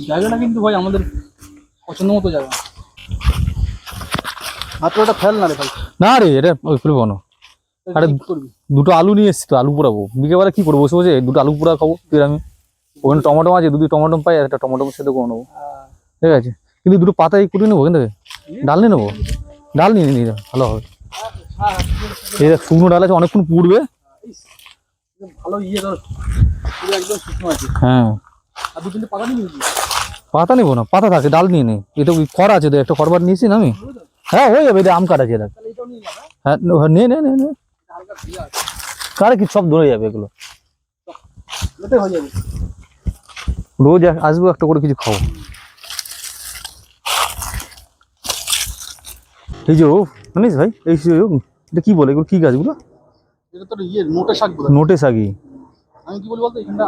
জায়গাটা কিন্তু ভাই আমাদের পছন্দ মতো জায়গা। মাত্র ওটা ফেল না রে ভাই। না রে এটা ফেলবো না। আরে দুটো আলু নিয়ে এসছি তো, আলু পোড়াবো বিকেলবেলা। কি করবো বসে বসে? দুটো আলু পোড়া খাবো তুই আমি। ওখানে টমেটো আছে, দুটো টমেটো পাই, আর একটা টমেটো সেদ্ধ করে নেবো। ঠিক আছে, কিন্তু দুটো পাতাই কুটে নেবো। কিন্তু ডাল নিয়ে নেবো, ডাল নিয়ে নিয়ে ভালো হবে। এই শুকনো ডাল আছে, অনেকক্ষণ পুড়বে। ভালো ইয়ে ধর একদম শুকনো আছে। হ্যাঁ, আর দু তিনটে পাতা নিয়ে পাতা নেবো না, পাতা থাকে, ডাল নিয়ে নেই। এটা খড় আছে তো, একটা খড়বার নিয়েছি না আমি। হ্যাঁ হয়ে যাবে, এটা আম কাঠ আছে। হ্যাঁ নে নে নে নে, কারে কি সব ধরে যাবে এগুলো। হয়ে যাবে। রোজ আসবো, একটা করে কিছু খাবো। এই যে জানিস ভাই, এই এটা কি বলে, এগুলো কি গাছগুলো? এটা তো ইয়ে নোটে শাক বলে। নোটে শাকই। আমি কি বলি বলতো, এখানটা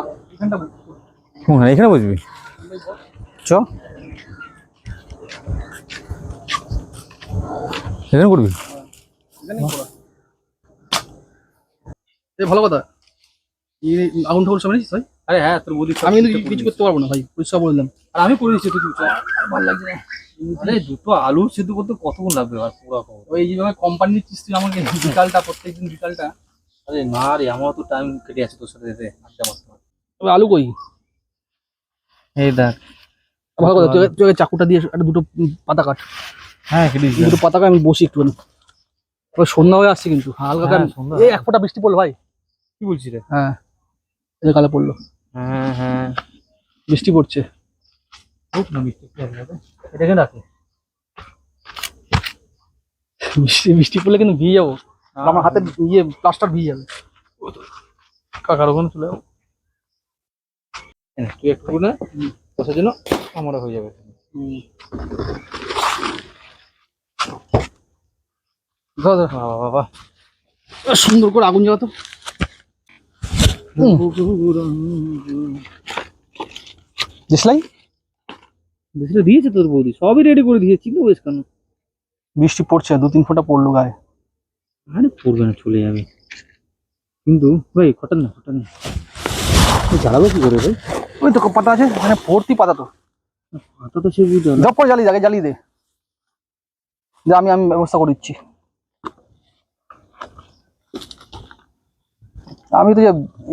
এখানে বুঝবি। চ এখানে করবি। ভালো কথা। আগুন ঠাকুর সব নিয়েছিস ভাই? আরে হ্যাঁ, তোর বৌদি। আমি কিন্তু কিছু করতে পারবো না ভাই, পরিষ্কার বললাম। আর আমি করে দিচ্ছি, তুই ভালো লাগছে না। আরে দুটো আলু সেদ্ধ করতে কতক্ষণ লাগবে? আর পুরো ওই যেভাবে কোম্পানি নিচ্ছিস তুই আমাকে বিকালটা, প্রত্যেকদিন বিকালটা। আরে না রে, আমারও তো টাইম কেটে আছে তোর সাথে যেতে আড্ডা মারতে। তবে আলু কই? এই দেখ, ভালো কথা। তুই চাকুটা দিয়ে একটা দুটো পাতা কাট। হ্যাঁ দুটো পাতা কাট, আমি বসি একটুখানি। ওই সন্ধ্যা হয়ে আসছে কিন্তু হালকা। এই এক ফোঁটা বৃষ্টি পড়লো ভাই। কি বলছিস রে? হ্যাঁ, কালে পড়লো। হ্যাঁ হ্যাঁ, বৃষ্টি পড়ছে। এটা কেন রাখে? বৃষ্টি পড়লে কিন্তু ভিজে যাবো। আমার হাতে ইয়ে প্লাস্টার ভিজে যাবে। কাকার ওখানে চলে যাবো। তুই একটু না বসার জন্য, আমারও হয়ে যাবে। বাবা সুন্দর করে আগুন জ্বালাতো। দেশলাই দিয়েছে তোর বৌদি, সবই রেডি করে দিয়েছি। কিন্তু বেশ কেন বৃষ্টি পড়ছে, দু তিন ফোঁটা পড়লো গায়ে। আরে পড়বে না, চলে যাবে। কিন্তু ভাই হঠাৎ না জ্বালাবো কি করে ভাই? ওই তো পাতা আছে মানে ভর্তি পাতা। তো পাতা তো সে বুঝতে জব করে জ্বালিয়ে, আগে জ্বালিয়ে দে। আমি ব্যবস্থা করে দিচ্ছি। আমি তো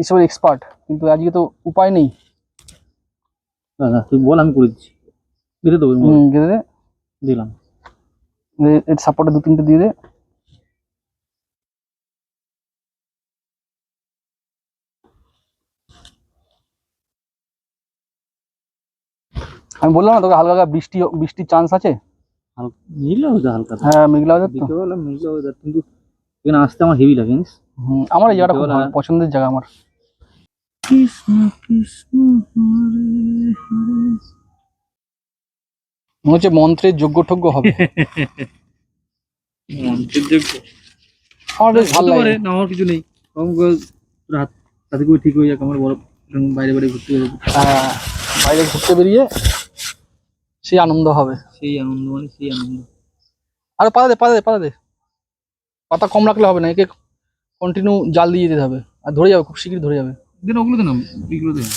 এসবের এক্সপার্ট, কিন্তু আজকে তো উপায় নেই। না তুই বল, আমি করে দিচ্ছি। গেঁথে দেবো। গেঁথে দে। দিলাম। এর সাপোর্টে দু তিনটে দিয়ে দে। আমি বললাম না তোকে, হালকা হালকা বৃষ্টির চান্স আছে। মেঘলা হয়েছে হালকা। হ্যাঁ মেঘলা হয়েছে তো, মেঘলা হয়েছে, কিন্তু এখানে আসতে আমার হেভি লাগে জানিস। আমার এই জায়গাটা খুব পছন্দের জায়গা আমার। কৃষ্ণ কৃষ্ণ হরে হরে, মনে হচ্ছে মন্ত্রের যজ্ঞ টজ্ঞ হবে। মন্ত্রের যজ্ঞ আমার বেশ ভালো লাগে। আমার কিছু নেই, রাত রাতে করে ঠিক হয়ে যাক। আমার বড় বাইরে বাইরে ঘুরতে বেরোবো। বাইরে ঘুরতে বেরিয়ে সেই আনন্দ হবে। সেই আনন্দ মানে সেই আনন্দ। আরে পাতা দে, পাতা দে, পাতা দে। পাতা কম রাখলে হবে না, একে কন্টিনিউ জাল দিয়ে যেতে হবে। আর ধরে যাবে, খুব শীঘ্রই ধরে যাবে। দেন ওগুলো দেন, এগুলো দেন।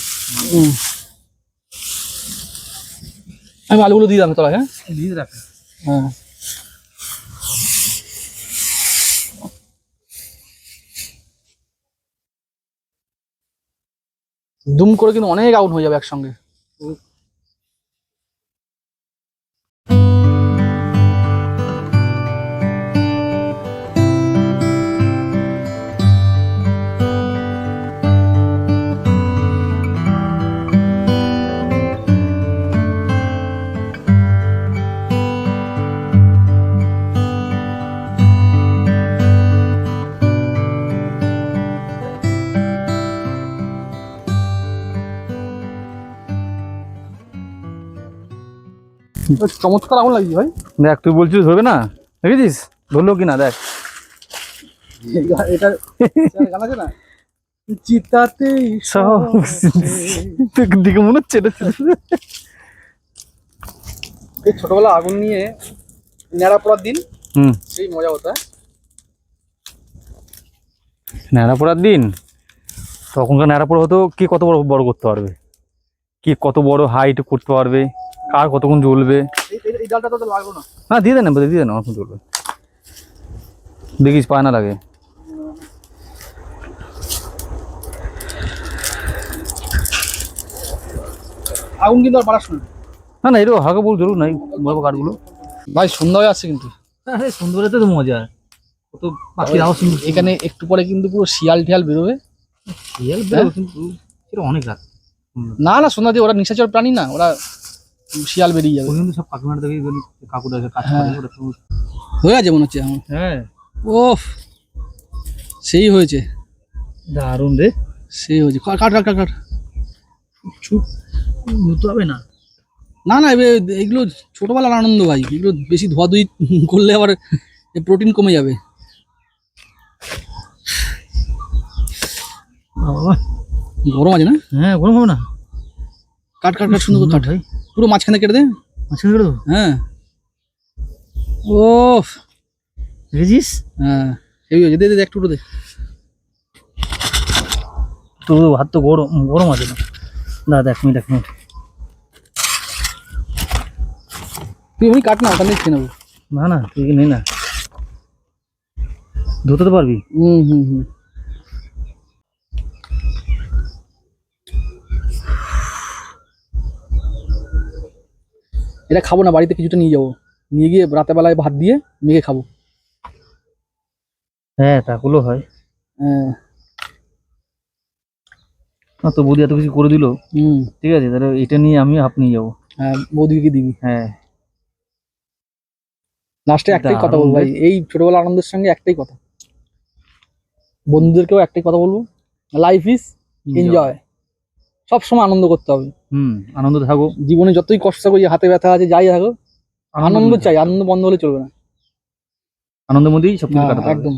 আমি আলুগুলো দিয়ে দিলাম তোলা। হ্যাঁ দিয়ে রাখ। হ্যাঁ, দুম করে কিন্তু অনেক আউট হয়ে যাবে একসঙ্গে। চমৎকার আগুন লাগছে ভাই। দেখ তুই বলছিস ধরবে না, দেখেছিস ধরলো কিনা দেখ। এটা গান আছে না, চিতাতে দিকে মনে হচ্ছে এটা। এই ছোটবেলা আগুন নিয়ে নেড়া পড়ার দিন, সেই মজা হতো। ন্যাড়া পোড়ার দিন, তখনকার ন্যাড়া পোড়া হতো কি কত বড় বড় করতে পারবে। কি কত বড় হাইট করতে পারবে, কার কতক্ষণ জ্বলবে। এই ডালটা তো লাগলো না। না দিয়ে দেন অনেকক্ষণ জ্বলবে, দেখিস পায় না লাগে। আগুন কিন্তু আর বাড়াস না। না এরকম হালকা বল জ্বলুক নাই বলবো কাঠগুলো। ভাই সন্ধ্যা হয়ে আসছে কিন্তু। হ্যাঁ সুন্দর তো মজা, কত পাখির আওয়াজ শুনবি। এখানে একটু পরে কিন্তু পুরো শিয়াল টিয়াল বেরোবে। শিয়াল বেরোবে কিন্তু সেটা অনেক রাত। না না সন্ধ্যা দিয়ে ওরা নিশাচর প্রাণী না, ওরা শিয়াল বেরিয়ে যাবে। ওই কিন্তু সব কাকিমাটা দেখি কাকুরা কাজ করে ওটা তো। হয়ে গেছে মনে হচ্ছে এখন। হ্যাঁ ওফ সেই হয়েছে, দারুণ রে। সেই হয়েছে। কাট কাট কাট কাট চুপ ধুতে হবে না। না না এগুলো ছোটবেলার আনন্দ ভাই, এগুলো বেশি ধোয়াধুয়ি করলে আবার প্রোটিন কমে যাবে। গরম আছে না? হ্যাঁ গরম হবে না। কাট কাট কাট সুন্দর কাট ভাই, পুরো মাঝখানে কেটে দে। মাঝখানে কেটে দেবো? হ্যাঁ ওফ দেখেছিস হ্যাঁ এই হয়েছে, দে দে দে, একটু দে। তো ভাত তো গরম গরম আছে না। দাদা এক মিনিট তুই ওই কাট না, ওখান থেকে খেয়ে নেবো। না না তুই নেই না, ধুতে তো পারবি। হুম হুম হুম এটা খাবো না, বাড়িতে কিছুটা নিয়ে যাবো, নিয়ে গিয়ে রাতের বেলায় ভাত দিয়ে মেখে খাবো। হ্যাঁ তাগুলো হয়। হ্যাঁ না তো বৌদি এত কিছু করে দিল, হুম ঠিক আছে তাহলে এটা নিয়ে আমি হাফ নিয়ে যাবো। হ্যাঁ বৌদিকে দিবি। হ্যাঁ লাস্টে একটাই কথা দারুণ বলবো ভাই, এই ছোটবেলার আনন্দের সঙ্গে একটাই কথা, বন্ধুদেরকেও একটাই কথা বলবো, লাইফ ইজ এনজয়। সব সময় আনন্দ করতে হবে। আনন্দ থাকো, জীবনে যতই কষ্ট থাকো, যে হাতে ব্যথা আছে যাই থাকো, আনন্দ চাই, আনন্দ বন্ধ হলে চলবে না। আনন্দের মধ্যেই সব কিছু কাটাতে হবে। একদম।